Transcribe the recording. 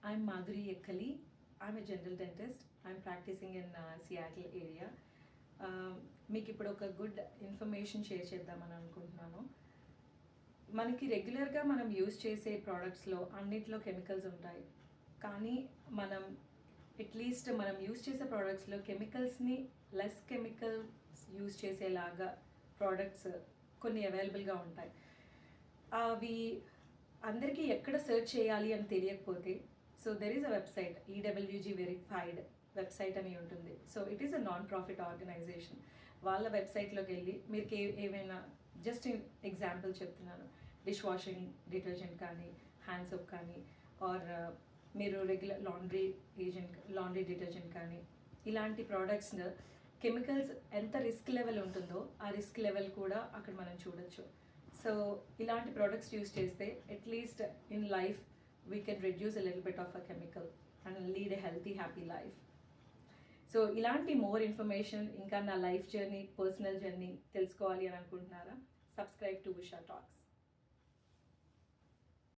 I'm Madhuri Ekkali. I'm a general dentist. I'm practicing in Seattle area. మీకు ఇప్పుడు ఒక good information share చేద్దామని అనుకుంటున్నాను. మనకి రెగ్యులర్గా మనం యూజ్ చేసే ప్రోడక్ట్స్లో అన్నిట్లో కెమికల్స్ ఉంటాయి. కానీ మనం అట్లీస్ట్ మనం యూజ్ చేసే ప్రోడక్ట్స్లో కెమికల్స్ని లెస్ కెమికల్స్ యూజ్ చేసేలాగా ప్రోడక్ట్స్ కొన్ని అవైలబుల్గా ఉంటాయి. అవి అందరికీ ఎక్కడ సెర్చ్ చేయాలి అని తెలియకపోతే so there is a website EWG verified website అని ఉంటుంది. So it is a non profit organisation. వాళ్ళ వెబ్సైట్లోకి వెళ్ళి మీరు ఏమైనా జస్ట్ ఎగ్జాంపుల్ చెప్తున్నాను, డిష్ వాషింగ్ డిటర్జెంట్ కానీ హ్యాండ్ సోప్ కానీ ఆర్ మీరు రెగ్యులర్ లాండ్రీ డిటర్జెంట్ కానీ ఇలాంటి ప్రోడక్ట్స్ కెమికల్స్ ఎంత రిస్క్ లెవెల్ ఉంటుందో ఆ రిస్క్ లెవెల్ కూడా అక్కడ మనం చూడొచ్చు. సో ఇలాంటి ప్రోడక్ట్స్ యూస్ చేస్తే at least in life we can reduce a little bit of a chemical and lead a healthy happy life. So ఇలాంటి మోర్ ఇన్ఫర్మేషన్ ఇంకా నా లైఫ్ జర్నీ, పర్సనల్ జర్నీ తెలుసుకోవాలి అని అనుకుంటున్నారా? Subscribe to Usha talks.